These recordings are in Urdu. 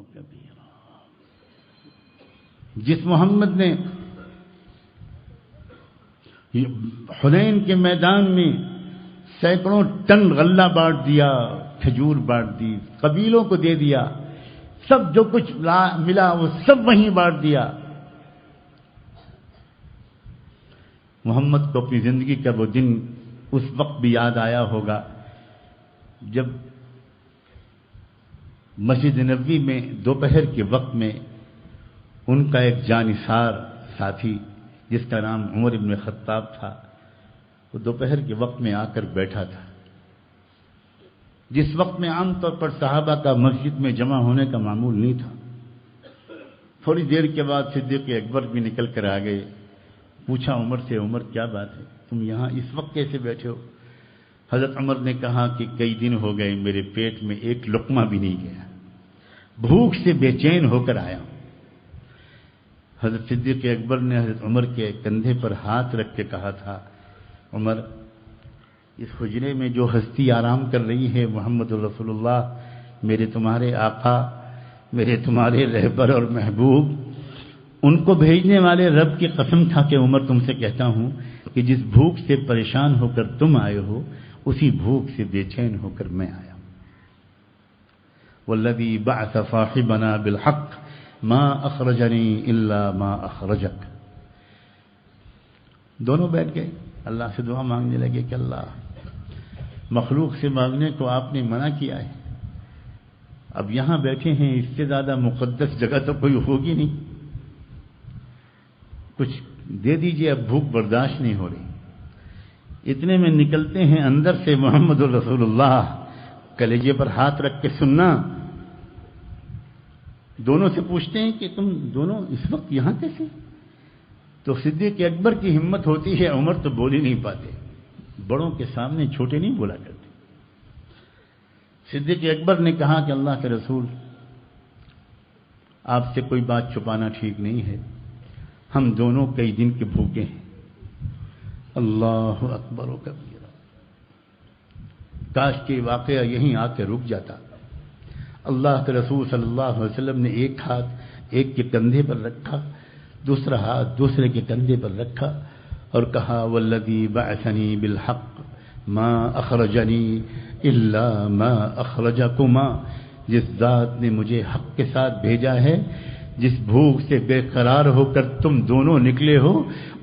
كبيرا. جس محمد نے حنین کے میدان میں سینکڑوں ٹن غلہ بانٹ دیا، کھجور بانٹ دی، قبیلوں کو دے دیا، سب جو کچھ ملا وہ سب وہیں بانٹ دیا. محمد کو اپنی زندگی کا وہ دن اس وقت بھی یاد آیا ہوگا جب مسجد نبوی میں دوپہر کے وقت میں ان کا ایک جانثار ساتھی جس کا نام عمر ابن خطاب تھا، وہ دوپہر کے وقت میں آ کر بیٹھا تھا. جس وقت میں عام طور پر صحابہ کا مسجد میں جمع ہونے کا معمول نہیں تھا. تھوڑی دیر کے بعد صدیق اکبر بھی نکل کر آ گئے. پوچھا عمر سے، عمر کیا بات ہے، تم یہاں اس وقت کیسے بیٹھے ہو؟ حضرت عمر نے کہا کہ کئی دن ہو گئے میرے پیٹ میں ایک لقمہ بھی نہیں گیا، بھوک سے بے چین ہو کر آیا ہوں. حضرت صدیق اکبر نے حضرت عمر کے کندھے پر ہاتھ رکھ کے کہا تھا، عمر، اس حجرے میں جو ہستی آرام کر رہی ہے محمد رسول اللہ، میرے تمہارے آقا، میرے تمہارے رہبر اور محبوب، ان کو بھیجنے والے رب کی قسم کھا کے عمر تم سے کہتا ہوں کہ جس بھوک سے پریشان ہو کر تم آئے ہو اسی بھوک سے بے چین ہو کر میں آیا ہوں. والذی بعث صاحبنا بالحق ما اخرجنی الا ما اخرجک. دونوں بیٹھ گئے، اللہ سے دعا مانگنے لگے کہ اللہ، مخلوق سے مانگنے کو آپ نے منع کیا ہے، اب یہاں بیٹھے ہیں، اس سے زیادہ مقدس جگہ تو کوئی ہوگی نہیں، کچھ دے دیجئے، اب بھوک برداشت نہیں ہو رہی. اتنے میں نکلتے ہیں اندر سے محمد رسول اللہ، کلیجے پر ہاتھ رکھ کے سننا. دونوں سے پوچھتے ہیں کہ تم دونوں اس وقت یہاں کیسے؟ تو صدیق اکبر کی ہمت ہوتی ہے، عمر تو بول ہی نہیں پاتے، بڑوں کے سامنے چھوٹے نہیں بولا کرتے. صدیق اکبر نے کہا کہ اللہ کے رسول، آپ سے کوئی بات چھپانا ٹھیک نہیں ہے، ہم دونوں کئی دن کے بھوکے ہیں. اللہ اکبر و کبیرہ. کاش کہ واقعہ یہیں آ کے رک جاتا. اللہ کے رسول صلی اللہ علیہ وسلم نے ایک ہاتھ ایک کے کندھے پر رکھا، دوسرا ہاتھ دوسرے کے کندھے پر رکھا اور کہا، والذی بعثنی بالحق ما اخرجنی الا ما اخرجکما. جس ذات نے مجھے حق کے ساتھ بھیجا ہے، جس بھوک سے بے قرار ہو کر تم دونوں نکلے ہو،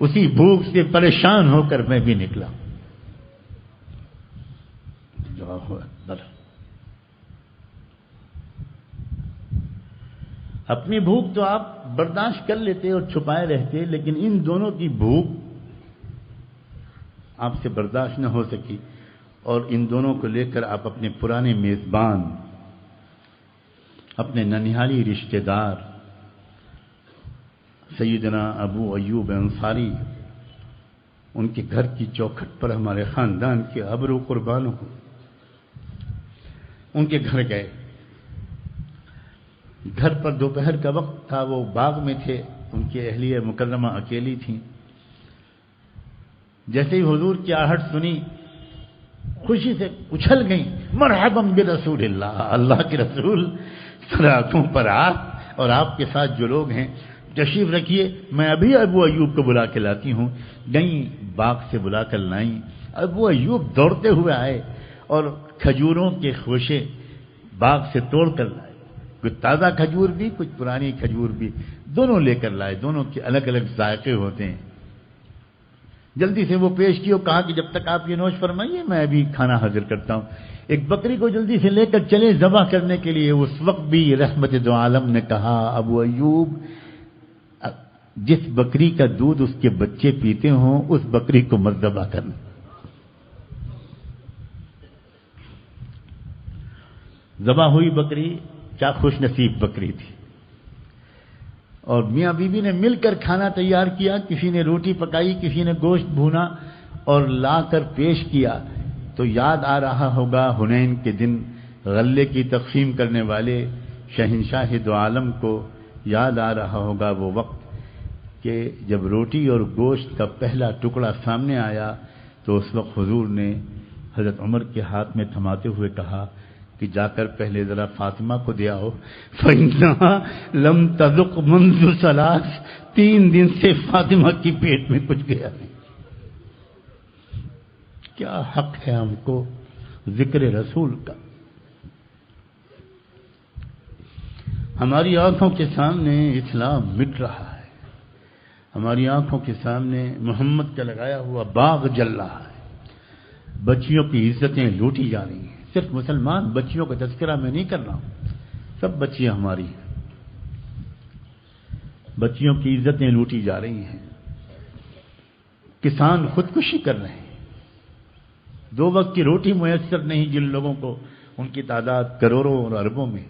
اسی بھوک سے پریشان ہو کر میں بھی نکلا. اللہ اکبر. اپنی بھوک تو آپ برداشت کر لیتے اور چھپائے رہتے، لیکن ان دونوں کی بھوک آپ سے برداشت نہ ہو سکی، اور ان دونوں کو لے کر آپ اپنے پرانے میزبان، اپنے ننھالی رشتہ دار سیدنا ابو ایوب انصاری، ان کے گھر کی چوکھٹ پر ہمارے خاندان کے ابرو قربان ہو، ان کے گھر گئے. گھر پر دوپہر کا وقت تھا، وہ باغ میں تھے، ان کی اہلیہ مکرمہ اکیلی تھیں. جیسے ہی حضور کی آہٹ سنی، خوشی سے اچھل گئیں، مرحبا برسول اللہ، اللہ کے رسول سر آنکھوں پر آپ اور آپ کے ساتھ جو لوگ ہیں تشریف رکھیے، میں ابھی ابو ایوب کو بلا کے لاتی ہوں. گئیں، باغ سے بلا کر لائیں. ابو ایوب دوڑتے ہوئے آئے اور کھجوروں کے خوشے باغ سے توڑ کر لائے، کچھ تازہ کھجور بھی، کچھ پرانی کھجور بھی، دونوں لے کر لائے. دونوں کے الگ الگ ذائقے ہوتے ہیں. جلدی سے وہ پیش کی اور کہا کہ جب تک آپ یہ نوش فرمائیے میں ابھی کھانا حاضر کرتا ہوں. ایک بکری کو جلدی سے لے کر چلے ذبح کرنے کے لیے. اس وقت بھی رحمت دو عالم نے کہا، ابو ایوب، جس بکری کا دودھ اس کے بچے پیتے ہوں اس بکری کو مت ذبح کرنا. ذبح ہوئی بکری کیا خوش نصیب بکری تھی. اور میاں بیوی نے مل کر کھانا تیار کیا، کسی نے روٹی پکائی، کسی نے گوشت بھونا اور لا کر پیش کیا. تو یاد آ رہا ہوگا حنین کے دن غلے کی تقسیم کرنے والے شہنشاہ دو عالم کو یاد آ رہا ہوگا وہ وقت کہ جب روٹی اور گوشت کا پہلا ٹکڑا سامنے آیا تو اس وقت حضور نے حضرت عمر کے ہاتھ میں تھماتے ہوئے کہا کہ جا کر پہلے ذرا فاطمہ کو دے آؤ، فَإِنَّهَا لَمْ تَذُقْ مُنْذُ ثَلَاثٍ، 3 دن سے فاطمہ کی پیٹ میں کچھ گیا نہیں۔ کیا حق ہے ہم کو ذکر رسول کا؟ ہماری آنکھوں کے سامنے اسلام مٹ رہا ہے، ہماری آنکھوں کے سامنے محمد کا لگایا ہوا باغ جل رہا ہے، بچیوں کی عزتیں لوٹی جا رہی ہیں۔ صرف مسلمان بچیوں کا تذکرہ میں نہیں کر رہا ہوں، سب بچیاں ہماری ہیں، بچیوں کی عزتیں لوٹی جا رہی ہیں، کسان خودکشی کر رہے ہیں، 2 وقت کی روٹی میسر نہیں جن لوگوں کو، ان کی تعداد کروڑوں اور اربوں میں،